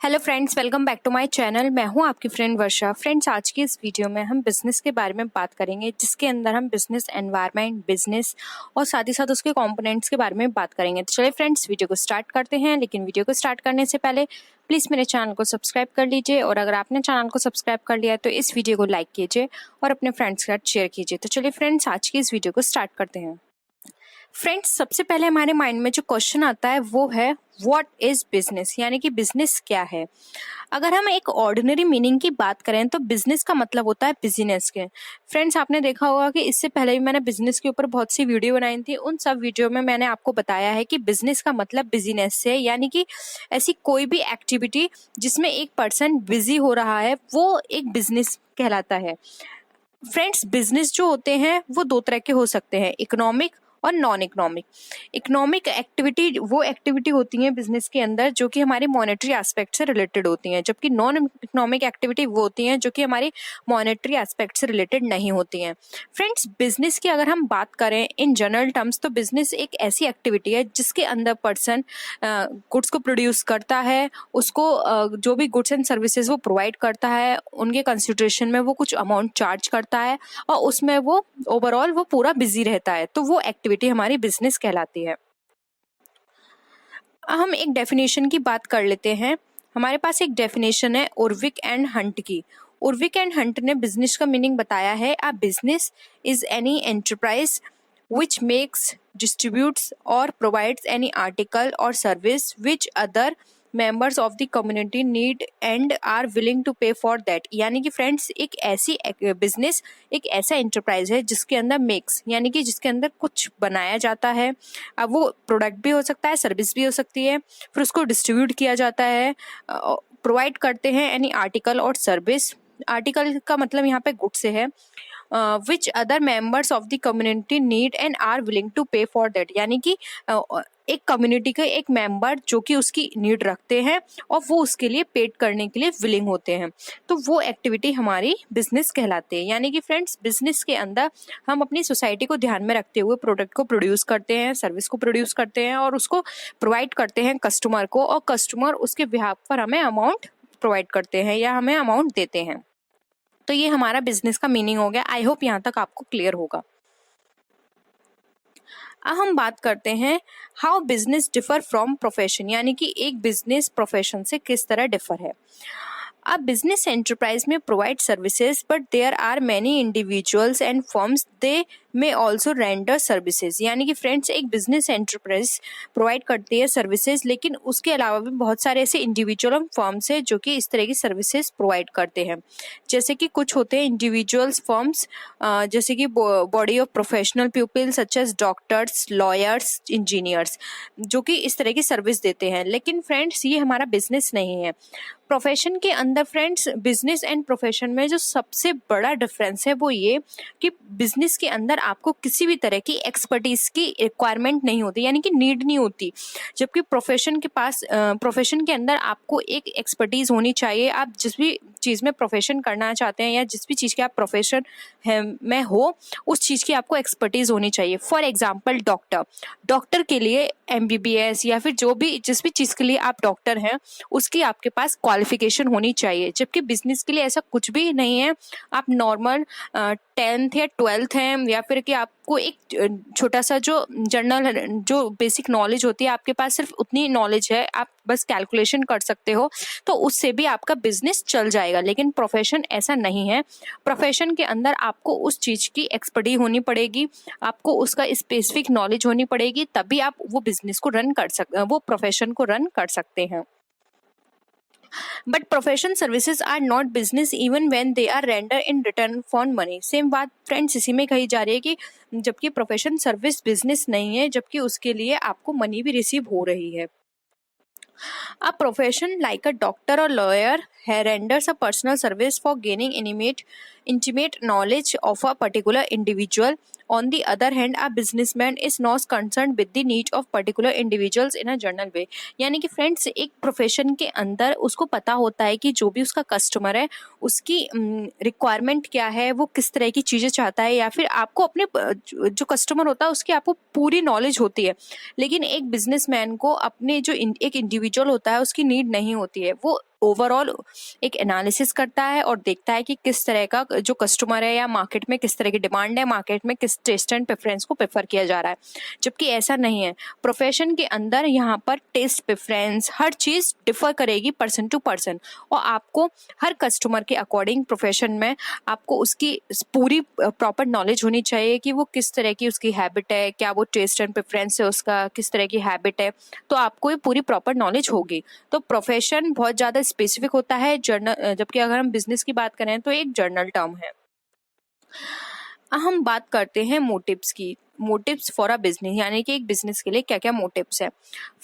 Hello friends, welcome back to my channel. मैं हूं आपकी फ्रेंड वर्षा। फ्रेंड्स, आज की इस वीडियो में हम बिज़नेस के बारे में बात करेंगे, जिसके अंदर हम बिज़नेस एनवायरनमेंट, बिज़नेस और साथ ही साथ उसके कंपोनेंट्स के बारे में बात करेंगे। तो चलिए फ्रेंड्स, वीडियो को स्टार्ट करते हैं। लेकिन वीडियो को स्टार्ट करने से पहले प्लीज़ मेरे चैनल को सब्सक्राइब कर लीजिए, और अगर आपने चैनल को सब्सक्राइब कर लिया है तो इस वीडियो को लाइक कीजिए और अपने फ्रेंड्स के साथ शेयर कीजिए। तो चलिए फ्रेंड्स, आज की इस वीडियो को स्टार्ट करते हैं। फ्रेंड्स, सबसे पहले हमारे माइंड में जो क्वेश्चन आता है वो है व्हाट इज बिजनेस, यानी कि बिजनेस क्या है। अगर हम एक ऑर्डिनरी मीनिंग की बात करें तो बिजनेस का मतलब होता है बिजनेस के। फ्रेंड्स, आपने देखा होगा कि इससे पहले भी मैंने बिजनेस के ऊपर बहुत सी वीडियो बनाई थी। उन सब वीडियो में मैंने आपको बताया है कि बिजनेस का मतलब बिजनेस से, यानी कि ऐसी कोई भी एक्टिविटी जिसमें एक पर्सन बिजी हो रहा है वो एक बिजनेस कहलाता है। फ्रेंड्स, बिजनेस जो होते हैं वो दो तरह के हो सकते हैं, इकोनॉमिक और नॉन इकोनॉमिक। इकोनॉमिक एक्टिविटी वो एक्टिविटी होती है बिजनेस के अंदर जो कि हमारे मॉनेटरी एस्पेक्ट से रिलेटेड होती हैं, जबकि नॉन इकोनॉमिक एक्टिविटी वो होती हैं जो कि हमारी मॉनेटरी एस्पेक्ट से रिलेटेड नहीं होती हैं। फ्रेंड्स, बिजनेस की अगर हम बात करें इन जनरल टर्म्स तो बिजनेस एक ऐसी एक्टिविटी है जिसके अंदर पर्सन गुड्स को प्रोड्यूस करता है, उसको जो भी गुड्स एंड सर्विसेज वो प्रोवाइड करता है उनके कंसिडरेशन में वो कुछ अमाउंट चार्ज करता है, और उसमें वो ओवरऑल वो पूरा बिजी रहता है। तो वो एक्टिविटी हमारी बिजनेस कहलाती है। हम एक डेफिनेशन की बात कर लेते हैं। हमारे पास एक डेफिनेशन है उर्विक एंड हंट की। उर्विक एंड हंट ने बिजनेस का मीनिंग बताया है, a business is any enterprise which makes, distributes or provides any article or service which other members of the community need and are willing to pay for that। यानी कि friends, एक ऐसी business एक ऐसा enterprise है जिसके अंदर makes, यानी कि जिसके अंदर कुछ बनाया जाता है। अब वो प्रोडक्ट भी हो सकता है, सर्विस भी हो सकती है, फिर उसको डिस्ट्रीब्यूट किया जाता है, प्रोवाइड करते हैं एनी आर्टिकल और सर्विस। आर्टिकल का मतलब यहाँ पे गुड से है, which other members of the community need and are willing to pay for that। यानी कि एक कम्युनिटी के एक मेंबर जो कि उसकी नीड रखते हैं और वो उसके लिए पेड करने के लिए विलिंग होते हैं, तो वो एक्टिविटी हमारी बिजनेस कहलाती है। यानी कि फ्रेंड्स, बिजनेस के अंदर हम अपनी सोसाइटी को ध्यान में रखते हुए प्रोडक्ट को प्रोड्यूस करते हैं, सर्विस को प्रोड्यूस करते हैं और उसको प्रोवाइड करते हैं कस्टमर को, और कस्टमर उसके बिहाफ पर हमें अमाउंट प्रोवाइड करते हैं या हमें अमाउंट देते हैं। तो ये हमारा बिजनेस का मीनिंग हो गया। आई होप यहाँ तक आपको क्लियर होगा। अब हम बात करते हैं how business differ from profession, यानी कि एक बिजनेस प्रोफेशन से किस तरह डिफर है। अब बिजनेस एंटरप्राइज में provide services but there are many individuals and firms they may also render services. यानी कि फ्रेंड्स, एक बिजनेस एंटरप्राइज प्रोवाइड करती है सर्विसेज, लेकिन उसके अलावा भी बहुत सारे ऐसे इंडिविजुअल और फर्म्स हैं जो कि इस तरह की सर्विसेज प्रोवाइड करते हैं। जैसे कि कुछ होते हैं इंडिविजुअल्स फर्म्स, जैसे कि body of professional people such as doctors, lawyers, engineers, जो कि इस तरह की सर्विस देते हैं। लेकिन फ्रेंड्स, ये हमारा बिजनेस नहीं है। प्रोफेशन के अंदर फ्रेंड्स, बिजनेस एंड प्रोफेशन में जो सबसे बड़ा डिफरेंस है वो ये कि बिजनेस के अंदर आपको किसी भी तरह की एक्सपर्टीज की रिक्वायरमेंट नहीं होती, यानी कि नीड नहीं होती, जबकि प्रोफेशन के पास प्रोफेशन के अंदर आपको एक एक्सपर्टीज होनी चाहिए। आप जिस भी चीज़ में प्रोफेशन करना चाहते हैं या जिस भी चीज़ के आप प्रोफेशन में हो उस चीज़ की आपको एक्सपर्टीज होनी चाहिए। फॉर एग्जाम्पल, डॉक्टर के लिए MBBS या फिर जो भी जिस भी चीज़ के लिए आप डॉक्टर हैं उसकी आपके पास क्वालिफिकेशन होनी चाहिए, जबकि बिजनेस के लिए ऐसा कुछ भी नहीं है। आप नॉर्मल 10th या 12th हैं, या फिर कि आपको एक छोटा सा जो जनरल जो बेसिक नॉलेज होती है आपके पास सिर्फ उतनी नॉलेज है, आप बस कैलकुलेशन कर सकते हो, तो उससे भी आपका बिजनेस चल जाएगा। लेकिन प्रोफेशन ऐसा नहीं है। प्रोफेशन के अंदर आपको उस चीज़ की एक्सपर्टी होनी पड़ेगी, आपको उसका स्पेसिफिक नॉलेज होनी पड़ेगी, तभी आप वो बिजनेस को रन कर सकते, वो प्रोफेशन को रन कर सकते हैं। But profession services are not business even when they are render in return for money. Same बात फ्रेंड्स इसी में कही जा रही है कि जबकि प्रोफेशन सर्विस बिजनेस नहीं है, जबकि उसके लिए आपको मनी भी रिसीव हो रही है। A profession like a doctor or lawyer renders a personal service for gaining intimate knowledge of a particular individual. On the other hand, a businessman is not concerned with the needs of particular individuals in a general way। यानी कि friends, एक profession के अंदर उसको पता होता है कि जो भी उसका कस्टमर है उसकी रिक्वायरमेंट क्या है, वो किस तरह की चीज़ें चाहता है, या फिर आपको अपने जो कस्टमर होता है उसकी आपको पूरी नॉलेज होती है। लेकिन एक बिजनेसमैन को अपने जो एक इंडिविजुअल होता है उसकी नीड नहीं होती है। वो ओवरऑल एक एनालिसिस करता है और देखता है कि किस तरह का जो कस्टमर है या मार्केट में किस तरह की डिमांड है, मार्केट में किस टेस्ट एंड प्रेफरेंस को प्रेफर किया जा रहा है। जबकि ऐसा नहीं है, प्रोफेशन के अंदर यहाँ पर टेस्ट प्रेफरेंस हर चीज़ डिफर करेगी पर्सन टू पर्सन, और आपको हर कस्टमर के अकॉर्डिंग प्रोफेशन में आपको उसकी पूरी प्रॉपर नॉलेज होनी चाहिए कि वो किस तरह की उसकी हैबिट है, क्या वो टेस्ट एंड प्रेफरेंस है उसका, किस तरह की हैबिट है, तो आपको ये पूरी प्रॉपर नॉलेज होगी। तो प्रोफेशन बहुत ज़्यादा स्पेसिफिक होता है जर्नल, जबकि अगर हम बिजनेस की बात करें तो एक जर्नल टर्म है। हम बात करते हैं मोटिव्स की। मोटिव्स फॉर अ बिजनेस, यानी कि एक बिजनेस के लिए क्या क्या मोटिव्स है।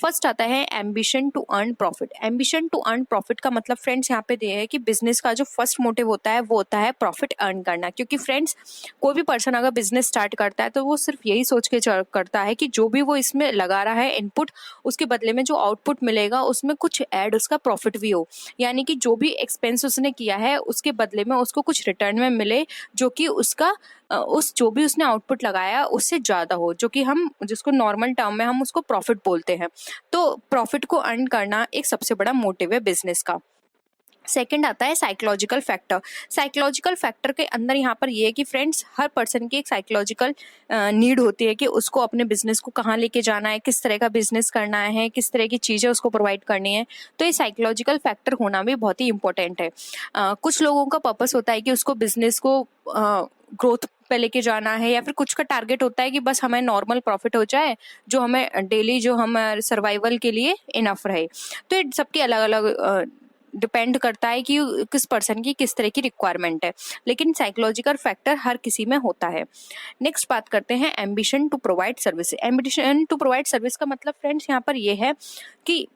फर्स्ट आता है ambition to earn profit. Ambition to earn profit का मतलब फ्रेंड्स यहाँ पे ये है कि बिजनेस का जो फर्स्ट मोटिव होता है वो होता है प्रॉफिट अर्न करना। क्योंकि फ्रेंड्स कोई भी पर्सन अगर बिजनेस स्टार्ट करता है तो वो सिर्फ यही सोच के करता है कि जो भी वो इसमें लगा रहा है इनपुट, उसके बदले में जो आउटपुट मिलेगा उसमें कुछ ऐड उसका प्रॉफिट भी हो, यानी कि जो भी एक्सपेंस उसने किया है उसके बदले में उसको कुछ रिटर्न में मिले, जो कि उसका उस जो भी उसने आउटपुट लगाया उससे ज़्यादा हो, जो कि हम जिसको नॉर्मल टर्म में हम उसको प्रॉफिट बोलते हैं। तो प्रॉफिट को अर्न करना एक सबसे बड़ा मोटिव है बिजनेस का। सेकंड आता है साइकोलॉजिकल फैक्टर। साइकोलॉजिकल फैक्टर के अंदर यहाँ पर ये है कि फ्रेंड्स हर पर्सन की एक साइकोलॉजिकल नीड होती है कि उसको अपने बिजनेस को कहाँ लेके जाना है, किस तरह का बिजनेस करना है, किस तरह की चीज़ें उसको प्रोवाइड करनी है। तो ये साइकोलॉजिकल फैक्टर होना भी बहुत ही इंपॉर्टेंट है। कुछ लोगों का पर्पस होता है कि उसको बिजनेस को ग्रोथ पे लेके जाना है, या फिर कुछ का टारगेट होता है कि बस हमें नॉर्मल प्रॉफिट हो जाए जो हमें डेली जो हम सर्वाइवल के लिए इनफ रहे। तो ये सबकी अलग अलग डिपेंड करता है कि किस पर्सन की किस तरह की रिक्वायरमेंट है, लेकिन साइकोलॉजिकल फैक्टर हर किसी में होता है। नेक्स्ट बात करते हैं ambition to provide service. Ambition to provide service का मतलब फ्रेंड्स यहाँ पर ये है कि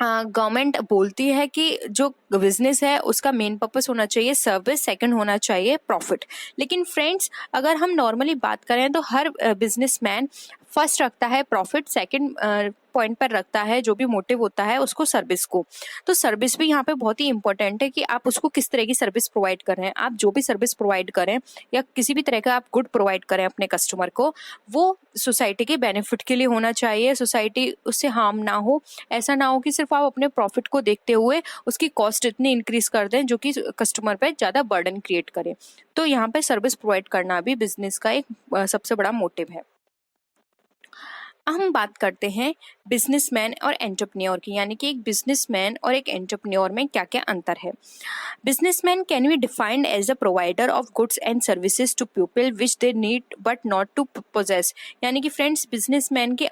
गवर्नमेंट बोलती है कि जो बिजनेस है उसका मेन पर्पस होना चाहिए सर्विस, सेकंड होना चाहिए प्रॉफिट। लेकिन फ्रेंड्स अगर हम नॉर्मली बात करें तो हर बिजनेसमैन फर्स्ट रखता है प्रॉफिट, सेकंड पॉइंट पर रखता है जो भी मोटिव होता है उसको सर्विस को। तो सर्विस भी यहाँ पे बहुत ही इंपॉर्टेंट है कि आप उसको किस तरह की सर्विस प्रोवाइड कर रहे हैं। आप जो भी सर्विस प्रोवाइड करें या किसी भी तरह का आप गुड प्रोवाइड करें अपने कस्टमर को, वो सोसाइटी के बेनिफिट के लिए होना चाहिए, सोसाइटी उससे हार्म ना हो। ऐसा ना हो कि सिर्फ आप अपने प्रॉफिट को देखते हुए उसकी कॉस्ट इतनी इंक्रीज कर दें जो कि कस्टमर पे ज़्यादा बर्डन क्रिएट करे। तो यहाँ पे सर्विस प्रोवाइड करना भी बिजनेस का एक सबसे बड़ा मोटिव है। हम बात करते हैं बिजनेसमैन और एंटरप्रेन्योर की, यानी कि एक बिजनेसमैन और एक एंटरप्रेन्योर में क्या क्या अंतर है। Businessman can be defined as a provider of goods and services to people which they need but not to possess. यानी कि फ्रेंड्स बिजनेसमैन के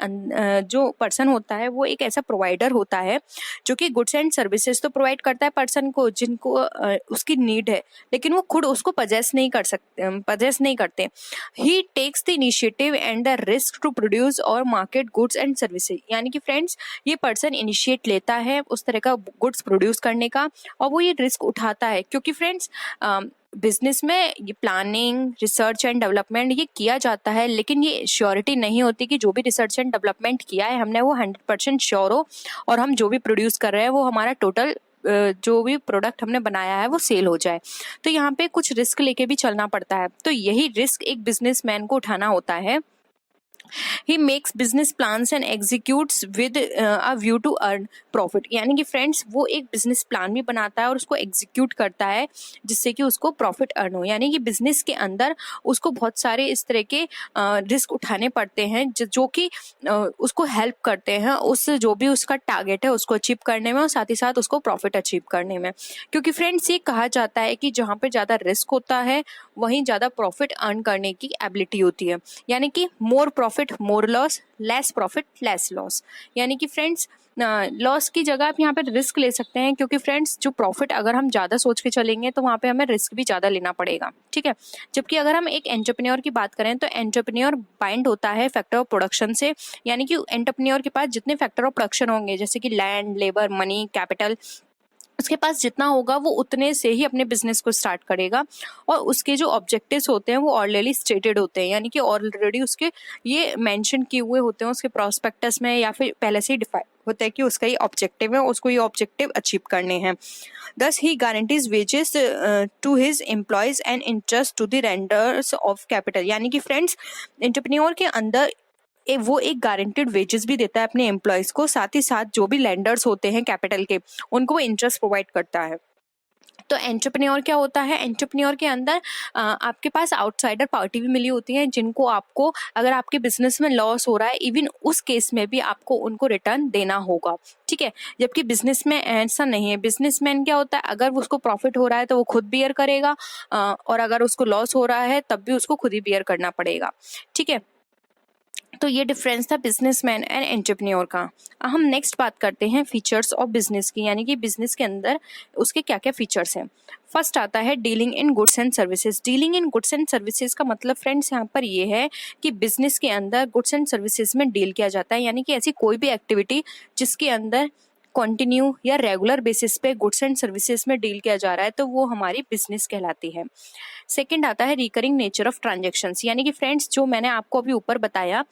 जो पर्सन होता है वो एक ऐसा प्रोवाइडर होता है जो कि गुड्स एंड सर्विसेज तो प्रोवाइड करता है पर्सन को जिनको उसकी नीड है, लेकिन वो खुद उसको पजेस नहीं करते। He takes the initiative and the risk to produce और मार्केट गुड्स एंड सर्विसेज। यानी कि फ्रेंड्स ये पर्सन इनिशिएट लेता है उस तरह का गुड्स प्रोड्यूस करने का, और वो ये रिस्क उठाता है। क्योंकि फ्रेंड्स बिजनेस में ये प्लानिंग, रिसर्च एंड डेवलपमेंट ये किया जाता है, लेकिन ये श्योरिटी नहीं होती कि जो भी रिसर्च एंड डेवलपमेंट किया है हमने वो 100% श्योर हो, और हम जो भी प्रोड्यूस कर रहे हैं वो हमारा टोटल जो भी प्रोडक्ट हमने बनाया है वो सेल हो जाए। तो यहाँ पे कुछ रिस्क लेके भी चलना पड़ता है। तो यही रिस्क एक बिजनेसमैन को उठाना होता है। He makes business plans and executes with a view to earn profit। यानी कि फ्रेंड्स वो एक बिजनेस प्लान भी बनाता है और उसको एग्जीक्यूट करता है जिससे कि उसको प्रॉफिट अर्न हो। यानी कि बिजनेस के अंदर उसको बहुत सारे इस तरह के रिस्क उठाने पड़ते हैं जो कि उसको हेल्प करते हैं उस जो भी उसका टारगेट है उसको अचीव करने में, और साथ ही साथ उसको प्रॉफिट अचीव करने में। क्योंकि फ्रेंड्स ये कहा जाता है कि जहाँ पे ज़्यादा रिस्क होता है वहीं ज़्यादा प्रॉफिट अर्न करने की एबिलिटी होती है। यानी कि more profit more loss, less profit less loss. यानी कि फ्रेंड्स लॉस की जगह आप यहाँ पे रिस्क ले सकते हैं, क्योंकि फ्रेंड्स जो प्रॉफिट अगर हम ज़्यादा सोच के चलेंगे तो वहाँ पे हमें रिस्क भी ज़्यादा लेना पड़ेगा, ठीक है। जबकि अगर हम एक एंटरप्रेन्योर की बात करें तो एंटरप्रेन्योर बाइंड होता है फैक्टर ऑफ प्रोडक्शन से। यानी कि एंटरप्रेन्योर के पास जितने फैक्टर ऑफ प्रोडक्शन होंगे जैसे कि लैंड, लेबर, मनी, कैपिटल, उसके पास जितना होगा वो उतने से ही अपने बिजनेस को स्टार्ट करेगा, और उसके जो ऑब्जेक्टिव्स होते हैं वो ऑलरेडी स्टेटेड होते हैं। यानी कि ऑलरेडी उसके ये मेंशन किए हुए होते हैं उसके प्रोस्पेक्टस में, या फिर पहले से ही डिफाइन होता है कि उसका ये ऑब्जेक्टिव है, उसको ये ऑब्जेक्टिव अचीव करने हैं। Thus he guarantees wages to his employees and interest to the renders of capital. यानी कि फ्रेंड्स एंटरप्रेन्योर के अंदर वो एक गारंटेड वेजेस भी देता है अपने एम्प्लॉयज़ को, साथ ही साथ जो भी लेंडर्स होते हैं कैपिटल के, उनको वो इंटरेस्ट प्रोवाइड करता है। तो एंटरप्रेन्योर क्या होता है, एंटरप्रेन्योर के अंदर आपके पास आउटसाइडर पार्टी भी मिली होती है, जिनको आपको, अगर आपके बिजनेस में लॉस हो रहा है, इवन उस केस में भी आपको उनको रिटर्न देना होगा, ठीक है। जबकि बिजनेस में ऐसा नहीं है। बिजनेसमैन क्या होता है, अगर उसको प्रॉफिट हो रहा है तो वो खुद बियर करेगा, और अगर उसको लॉस हो रहा है तब भी उसको खुद ही बियर करना पड़ेगा, ठीक है। तो ये डिफरेंस था बिजनेसमैन एंड एंटरप्रेन्योर का। अब हम नेक्स्ट बात करते हैं फीचर्स ऑफ बिजनेस की, यानी कि बिजनेस के अंदर उसके क्या क्या फीचर्स हैं। फर्स्ट आता है dealing in goods and services. Dealing in goods and services का मतलब फ्रेंड्स यहाँ पर ये है कि बिजनेस के अंदर गुड्स एंड सर्विसेज में डील किया जाता है, यानी कि ऐसी कोई भी एक्टिविटी जिसके अंदर कंटिन्यू या रेगुलर बेसिस पे गुड्स एंड सर्विसेज में डील किया जा रहा है, तो वो हमारी बिजनेस कहलाती है। सेकंड आता है रिकरिंग नेचर ऑफ ट्रांजैक्शंस, यानी कि फ्रेंड्स जो मैंने आपको अभी ऊपर बताया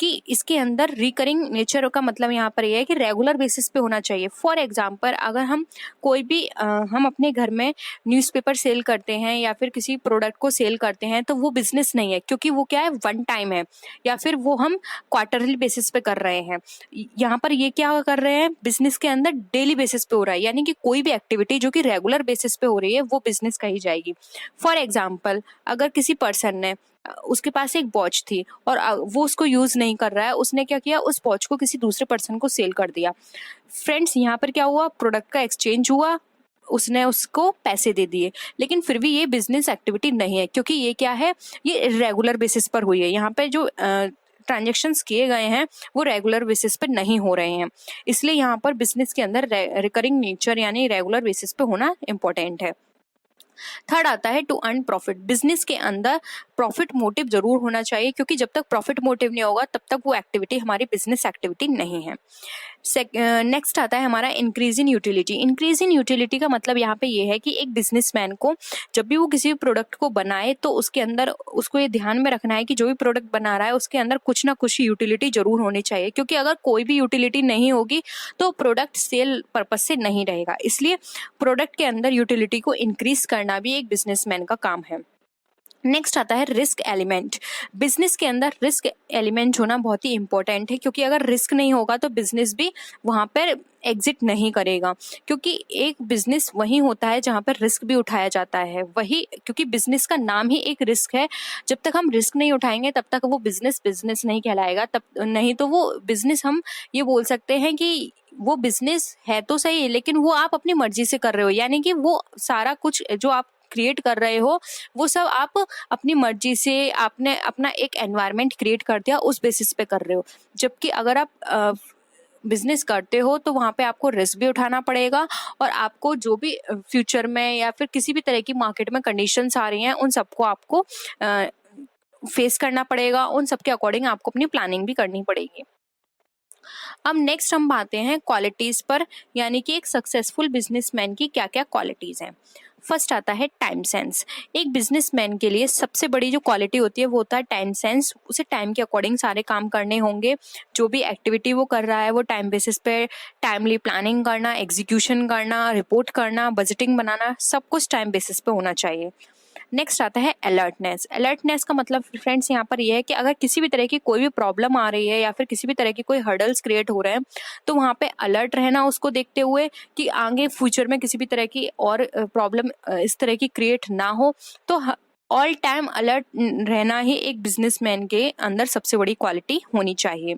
कि इसके अंदर रिकरिंग नेचर का मतलब यहाँ पर यह है कि रेगुलर बेसिस पे होना चाहिए। फॉर एग्जांपल, अगर हम कोई भी हम अपने घर में न्यूज़पेपर सेल करते हैं या फिर किसी प्रोडक्ट को सेल करते हैं, तो वो बिजनेस नहीं है, क्योंकि वो क्या है, वन टाइम है, या फिर वो हम क्वार्टरली बेसिस पे कर रहे हैं। यहाँ पर ये क्या कर रहे हैं, बिजनेस के अंदर डेली बेसिस पे हो रहा है, यानी कि कोई भी एक्टिविटी जो कि रेगुलर बेसिस पे हो रही है वो बिजनेस कही जाएगी। फॉर एग्जाम्पल, अगर किसी पर्सन ने, उसके पास एक वॉच थी और वो उसको यूज नहीं कर रहा है, उसने क्या किया, उस वॉच को किसी दूसरे पर्सन को सेल कर दिया। फ्रेंड्स यहाँ पर क्या हुआ, प्रोडक्ट का एक्सचेंज हुआ, उसने उसको पैसे दे दिए, लेकिन फिर भी ये बिजनेस एक्टिविटी नहीं है, क्योंकि ये क्या है, ये रेगुलर बेसिस पर हुई है। यहाँ पे जो ट्रांजेक्शन्स किए गए हैं वो रेगुलर बेसिस पे नहीं हो रहे हैं, इसलिए यहाँ पर बिजनेस के अंदर रिकरिंग नेचर यानी रेगुलर बेसिस पे होना इंपॉर्टेंट है। थर्ड आता है टू अर्न प्रॉफिट। बिजनेस के अंदर प्रॉफिट मोटिव जरूर होना चाहिए, क्योंकि जब तक प्रॉफिट मोटिव नहीं होगा तब तक वो एक्टिविटी हमारी बिजनेस एक्टिविटी नहीं है। नेक्स्ट आता है हमारा increase in utility. Increase in utility का मतलब यहाँ पे ये है कि एक बिजनेसमैन को जब भी वो किसी भी प्रोडक्ट को बनाए, तो उसके अंदर उसको ये ध्यान में रखना है कि जो भी प्रोडक्ट बना रहा है उसके अंदर कुछ ना कुछ यूटिलिटी जरूर होनी चाहिए, क्योंकि अगर कोई भी यूटिलिटी नहीं होगी तो प्रोडक्ट सेल पर्पज से नहीं रहेगा। इसलिए प्रोडक्ट के अंदर यूटिलिटी को इंक्रीज करना भी एक बिजनेसमैन का काम है। नेक्स्ट आता है रिस्क एलिमेंट। बिजनेस के अंदर रिस्क एलिमेंट होना बहुत ही इंपॉर्टेंट है, क्योंकि अगर रिस्क नहीं होगा तो बिजनेस भी वहाँ पर एग्जिट नहीं करेगा, क्योंकि एक बिजनेस वही होता है जहाँ पर रिस्क भी उठाया जाता है, वही, क्योंकि बिजनेस का नाम ही एक रिस्क है। जब तक हम रिस्क नहीं उठाएंगे तब तक वो बिजनेस बिजनेस नहीं कहलाएगा, तब नहीं तो वो बिजनेस, हम ये बोल सकते हैं कि वो बिजनेस है तो सही, लेकिन वो आप अपनी मर्जी से कर रहे हो, यानी कि वो सारा कुछ जो आप क्रिएट कर रहे हो वो सब आप अपनी मर्जी से, आपने अपना एक एनवायरनमेंट क्रिएट कर दिया, उस बेसिस पे कर रहे हो। जबकि अगर आप बिजनेस करते हो तो वहाँ पे आपको रिस्क भी उठाना पड़ेगा, और आपको जो भी फ्यूचर में या फिर किसी भी तरह की मार्केट में कंडीशंस आ रही हैं उन सबको आपको फेस करना पड़ेगा, उन सबके अकॉर्डिंग आपको अपनी प्लानिंग भी करनी पड़ेगी। अब नेक्स्ट हम आते हैं क्वालिटीज पर, यानी कि एक सक्सेसफुल बिजनेसमैन की क्या क्या क्वालिटीज हैं। फर्स्ट आता है टाइम सेंस। एक बिजनेसमैन के लिए सबसे बड़ी जो क्वालिटी होती है वो होता है टाइम सेंस। उसे टाइम के अकॉर्डिंग सारे काम करने होंगे, जो भी एक्टिविटी वो कर रहा है वो टाइम बेसिस पे टाइमली प्लानिंग करना, एग्जीक्यूशन करना, रिपोर्ट करना, बजटिंग बनाना, सब कुछ टाइम बेसिस पे होना चाहिए। नेक्स्ट आता है अलर्टनेस। अलर्टनेस का मतलब फ्रेंड्स यहाँ पर यह है कि अगर किसी भी तरह की कोई भी प्रॉब्लम आ रही है या फिर किसी भी तरह की कोई हर्डल्स क्रिएट हो रहे हैं, तो वहाँ पे अलर्ट रहना उसको देखते हुए कि आगे फ्यूचर में किसी भी तरह की और प्रॉब्लम इस तरह की क्रिएट ना हो। तो ऑल टाइम अलर्ट रहना ही एक बिजनेसमैन के अंदर सबसे बड़ी क्वालिटी होनी चाहिए।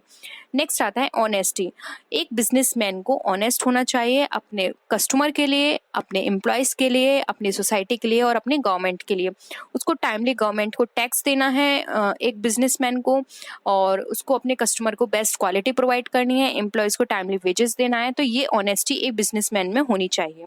नेक्स्ट आता है ऑनेस्टी। एक बिजनेसमैन को ऑनेस्ट होना चाहिए अपने कस्टमर के लिए, अपने एम्प्लॉयज़ के लिए, अपनी सोसाइटी के लिए और अपने गवर्नमेंट के लिए। उसको टाइमली गवर्नमेंट को टैक्स देना है एक बिजनेसमैन को, और उसको अपने कस्टमर को बेस्ट क्वालिटी प्रोवाइड करनी है, एम्प्लॉयज़ को टाइमली वेजेस देना है। तो ये ऑनेस्टी एक बिजनेसमैन में होनी चाहिए।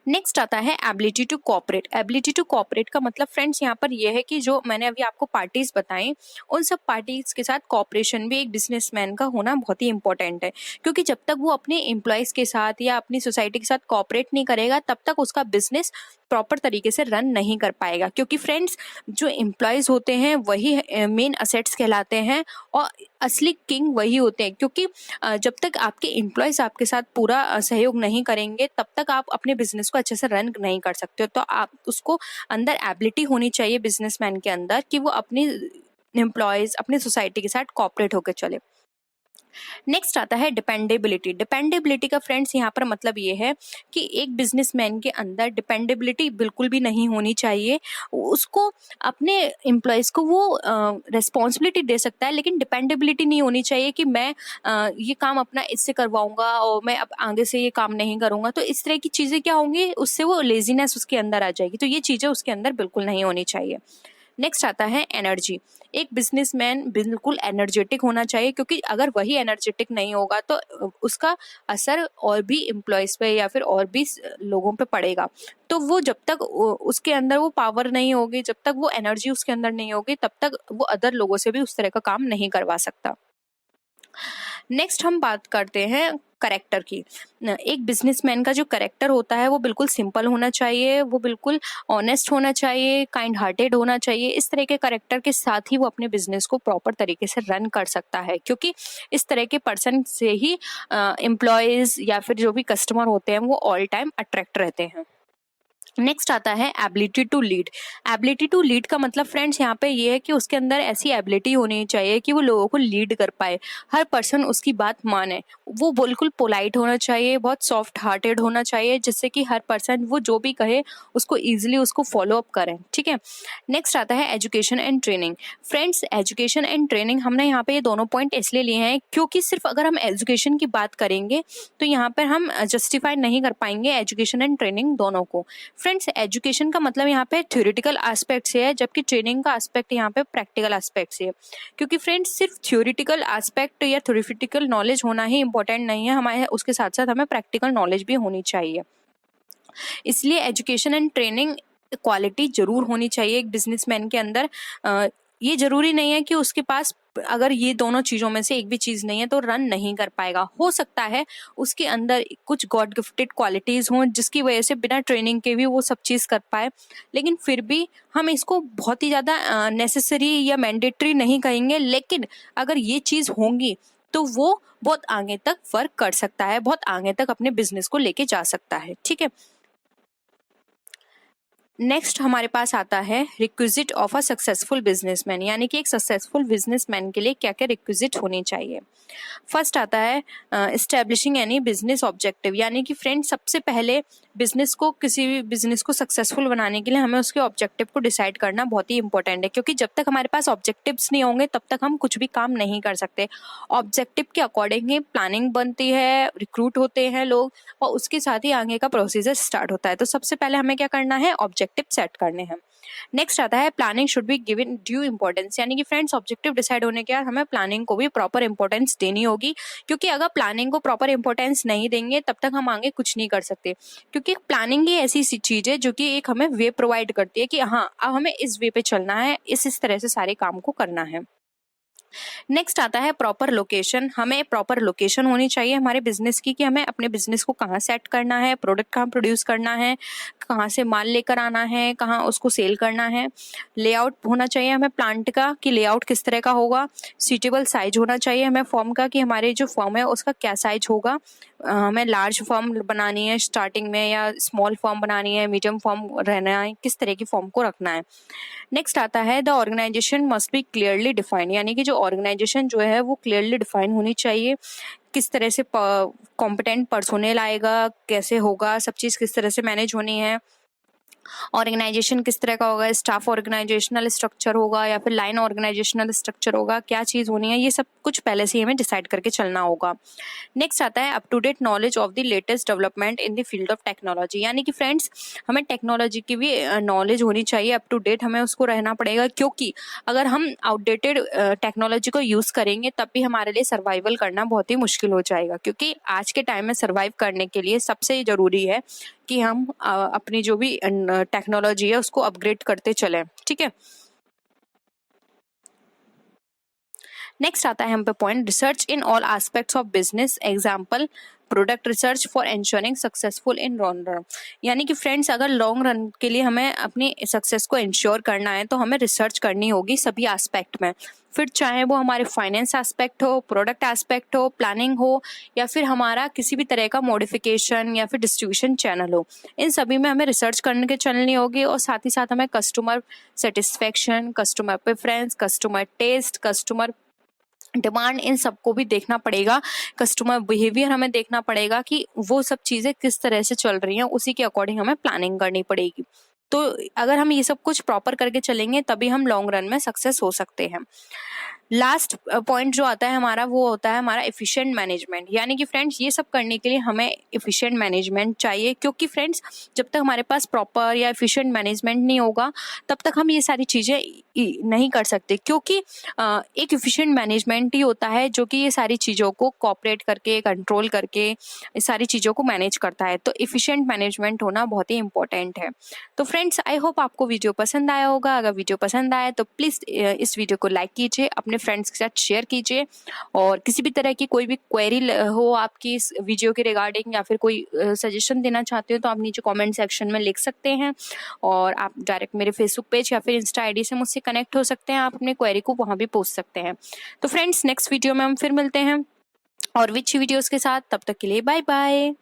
नेक्स्ट आता है ability to cooperate. Ability to cooperate का मतलब फ्रेंड्स यहाँ पर यह है कि जो मैंने अभी आपको पार्टीज बताई, उन सब पार्टीज के साथ कोऑपरेशन भी एक बिजनेसमैन का होना बहुत ही इंपॉर्टेंट है, क्योंकि जब तक वो अपने एम्प्लॉयज के साथ या अपनी सोसाइटी के साथ कोऑपरेट नहीं करेगा तब तक उसका बिजनेस प्रॉपर तरीके से रन नहीं कर पाएगा। क्योंकि फ्रेंड्स जो एम्प्लॉयज होते हैं वही मेन असेट्स कहलाते हैं, और असली किंग वही होते हैं, क्योंकि जब तक आपके एम्प्लॉयज आपके साथ पूरा सहयोग नहीं करेंगे तब तक आप अपने बिजनेस को अच्छे से रन नहीं कर सकते हो। तो आप उसको अंदर एबिलिटी होनी चाहिए बिजनेसमैन के अंदर कि वो अपनी एम्प्लॉयज़ अपनी सोसाइटी के साथ कोऑपरेट होकर चले। नेक्स्ट आता है डिपेंडेबिलिटी। डिपेंडेबिलिटी का फ्रेंड्स यहाँ पर मतलब ये है कि एक बिजनेसमैन के अंदर डिपेंडेबिलिटी बिल्कुल भी नहीं होनी चाहिए। उसको अपने एम्प्लॉयज़ को वो रिस्पॉन्सिबिलिटी दे सकता है, लेकिन डिपेंडेबिलिटी नहीं होनी चाहिए कि मैं ये काम अपना इससे करवाऊंगा और मैं अब आगे से ये काम नहीं करूंगा। तो इस तरह की चीज़ें क्या होंगी, उससे वो लेजीनेस उसके अंदर आ जाएगी। तो ये चीज़ें उसके अंदर बिल्कुल नहीं होनी चाहिए। नेक्स्ट आता है एनर्जी। एक बिजनेसमैन बिल्कुल एनर्जेटिक होना चाहिए, क्योंकि अगर वही एनर्जेटिक नहीं होगा तो उसका असर और भी एम्प्लॉयज़ पे या फिर और भी लोगों पे पड़ेगा। तो वो जब तक उसके अंदर वो पावर नहीं होगी, जब तक वो एनर्जी उसके अंदर नहीं होगी, तब तक वो अदर लोगों से भी उस तरह का काम नहीं करवा सकता। नेक्स्ट हम बात करते हैं करेक्टर की। एक बिजनेसमैन का जो करेक्टर होता है वो बिल्कुल सिंपल होना चाहिए, वो बिल्कुल ऑनेस्ट होना चाहिए, काइंड हार्टेड होना चाहिए। इस तरह के करेक्टर के साथ ही वो अपने बिजनेस को प्रॉपर तरीके से रन कर सकता है, क्योंकि इस तरह के पर्सन से ही एम्प्लॉयज़ या फिर जो भी कस्टमर होते हैं वो ऑल टाइम अट्रैक्ट रहते हैं। नेक्स्ट आता है ability to lead. Ability to lead का मतलब फ्रेंड्स यहाँ पे ये है कि उसके अंदर ऐसी एबिलिटी होनी चाहिए कि वो लोगों को लीड कर पाए, हर पर्सन उसकी बात माने। वो बिल्कुल पोलाइट होना चाहिए, बहुत सॉफ्ट हार्टेड होना चाहिए, जिससे कि हर पर्सन वो जो भी कहे उसको ईजिली उसको फॉलो अप करें। ठीक है। नेक्स्ट आता है education and training. Friends education and training हमने यहाँ पे ये दोनों पॉइंट इसलिए लिए हैं क्योंकि सिर्फ अगर हम एजुकेशन की बात करेंगे तो यहाँ पर हम जस्टिफाई नहीं कर पाएंगे एजुकेशन एंड ट्रेनिंग दोनों को। फ्रेंड्स एजुकेशन का मतलब यहाँ पे थ्योरेटिकल एस्पेक्ट से है, जबकि ट्रेनिंग का एस्पेक्ट यहाँ पे प्रैक्टिकल एस्पेक्ट से है। क्योंकि फ्रेंड्स सिर्फ थ्योरेटिकल एस्पेक्ट या थ्योरेटिकल नॉलेज होना ही इंपॉर्टेंट नहीं है, हमारे उसके साथ साथ हमें प्रैक्टिकल नॉलेज भी होनी चाहिए। इसलिए एजुकेशन एंड ट्रेनिंग क्वालिटी जरूर होनी चाहिए एक बिजनेसमैन के अंदर। ये जरूरी नहीं है कि उसके पास अगर ये दोनों चीज़ों में से एक भी चीज़ नहीं है तो रन नहीं कर पाएगा। हो सकता है उसके अंदर कुछ गॉड गिफ्टेड क्वालिटीज़ हों जिसकी वजह से बिना ट्रेनिंग के भी वो सब चीज़ कर पाए, लेकिन फिर भी हम इसको बहुत ही ज़्यादा नेसेसरी या मैंडेटरी नहीं कहेंगे। लेकिन अगर ये चीज़ होंगी तो वो बहुत आगे तक वर्क कर सकता है, बहुत आगे तक अपने बिजनेस को लेके जा सकता है। ठीक है। नेक्स्ट हमारे पास आता है requisite of a successful businessman, यानी कि एक सक्सेसफुल बिजनेसमैन के लिए क्या क्या रिक्विजिट होनी चाहिए। फर्स्ट आता है एस्टेब्लिशिंग एनी बिजनेस ऑब्जेक्टिव, यानी कि फ्रेंड सबसे पहले बिजनेस को किसी भी बिजनेस को सक्सेसफुल बनाने के लिए हमें उसके ऑब्जेक्टिव को डिसाइड करना बहुत ही इंपॉर्टेंट है, क्योंकि जब तक हमारे पास ऑब्जेक्टिव्स नहीं होंगे तब तक हम कुछ भी काम नहीं कर सकते। ऑब्जेक्टिव के अकॉर्डिंग ही प्लानिंग बनती है, रिक्रूट होते हैं लोग और उसके साथ ही आगे का प्रोसीजर स्टार्ट होता है। तो सबसे पहले हमें क्या करना है, ऑब्जेक्टिव सेट करने हैं। नेक्स्ट आता है planning should be given due importance, यानी कि फ्रेंड्स ऑब्जेक्टिव डिसाइड होने के बाद हमें प्लानिंग को भी प्रॉपर इंपॉर्टेंस देनी होगी, क्योंकि अगर प्लानिंग को प्रॉपर इंपॉर्टेंस नहीं देंगे तब तक हम आगे कुछ नहीं कर सकते। क्योंकि प्लानिंग ही ऐसी चीज है जो कि एक हमें वे प्रोवाइड करती है कि हाँ अब हमें इस वे पे चलना है, इस तरह से सारे काम को करना है। नेक्स्ट आता है प्रॉपर लोकेशन। हमें प्रॉपर लोकेशन होनी चाहिए हमारे बिजनेस की, कि हमें अपने बिजनेस को कहाँ सेट करना है, प्रोडक्ट कहाँ प्रोड्यूस करना है, कहाँ से माल लेकर आना है, कहाँ उसको सेल करना है। लेआउट होना चाहिए हमें प्लांट का, कि लेआउट किस तरह का होगा। सूटेबल साइज होना चाहिए हमें फॉर्म का, कि हमारे जो फॉर्म है उसका क्या साइज होगा। हमें लार्ज फॉर्म बनानी है स्टार्टिंग में या स्मॉल फॉर्म बनानी है, मीडियम फॉर्म रहना है, किस तरह की फॉर्म को रखना है। नेक्स्ट आता है the organisation must be clearly defined, यानी कि जो ऑर्गेनाइजेशन जो है वो क्लियरली डिफाइन होनी चाहिए। किस तरह से कॉम्पिटेंट पर्सोनेल आएगा, कैसे होगा, सब चीज़ किस तरह से मैनेज होनी है। ऑर्गेनाइजेशन किस तरह का होगा, स्टाफ ऑर्गेनाइजेशनल स्ट्रक्चर होगा या फिर लाइन ऑर्गेनाइजेशनल स्ट्रक्चर होगा, क्या चीज़ होनी है, ये सब कुछ पहले से ही हमें डिसाइड करके चलना होगा। नेक्स्ट आता है up to date knowledge of the latest development in the field of technology, यानी कि फ्रेंड्स हमें टेक्नोलॉजी की भी नॉलेज होनी चाहिए, अप टू डेट हमें उसको रहना पड़ेगा। क्योंकि अगर हम आउटडेटेड टेक्नोलॉजी को यूज़ करेंगे तब भी हमारे लिए सर्वाइवल करना बहुत ही मुश्किल हो जाएगा, क्योंकि आज के टाइम में सर्वाइव करने के लिए सबसे ज़रूरी है कि हम अपनी जो भी टेक्नोलॉजी है उसको अपग्रेड करते चलें। ठीक है। नेक्स्ट आता है हम पे point research in all aspects of business, example product research for ensuring successful in long run. यानी कि फ्रेंड्स अगर लॉन्ग रन के लिए हमें अपनी सक्सेस को इंश्योर करना है तो हमें रिसर्च करनी होगी सभी एस्पेक्ट में, फिर चाहे वो हमारे फाइनेंस एस्पेक्ट हो, प्रोडक्ट एस्पेक्ट हो, प्लानिंग हो, या फिर हमारा किसी भी तरह का मॉडिफिकेशन या फिर डिस्ट्रीब्यूशन चैनल हो, इन सभी में हमें रिसर्च करने के चलनी होगी। और साथ ही साथ हमें customer satisfaction, customer preference, customer taste, customer demand, इन सबको भी देखना पड़ेगा। कस्टमर बिहेवियर हमें देखना पड़ेगा कि वो सब चीज़ें किस तरह से चल रही हैं, उसी के अकॉर्डिंग हमें प्लानिंग करनी पड़ेगी। तो अगर हम ये सब कुछ प्रॉपर करके चलेंगे तभी हम लॉन्ग रन में सक्सेस हो सकते हैं। लास्ट पॉइंट जो आता है हमारा वो होता है हमारा एफिशिएंट मैनेजमेंट। यानी कि फ्रेंड्स ये सब करने के लिए हमें एफिशिएंट मैनेजमेंट चाहिए, क्योंकि फ्रेंड्स जब तक हमारे पास प्रॉपर या एफिशिएंट मैनेजमेंट नहीं होगा तब तक हम ये सारी चीज़ें नहीं कर सकते, क्योंकि एक एफिशिएंट मैनेजमेंट ही होता है जो कि ये सारी चीज़ों को कोऑपरेट करके, कंट्रोल करके इस सारी चीज़ों को मैनेज करता है। तो एफिशिएंट मैनेजमेंट होना बहुत ही इंपॉर्टेंट है। तो फ्रेंड्स आई होप आपको वीडियो पसंद आया होगा। अगर वीडियो पसंद आया तो प्लीज़ इस वीडियो को लाइक कीजिए, अपने फ्रेंड्स के साथ शेयर कीजिए, और किसी भी तरह की कोई भी क्वेरी हो आपकी इस वीडियो के रिगार्डिंग या फिर कोई सजेशन देना चाहते हो तो आप नीचे कमेंट सेक्शन में लिख सकते हैं, और आप डायरेक्ट मेरे फेसबुक पेज या फिर इंस्टा आईडी से मुझसे कनेक्ट हो सकते हैं। आप अपने क्वेरी को वहाँ भी पूछ सकते हैं। तो फ्रेंड्स नेक्स्ट वीडियो में हम फिर मिलते हैं और विच वीडियोज़ के साथ। तब तक के लिए बाय बाय।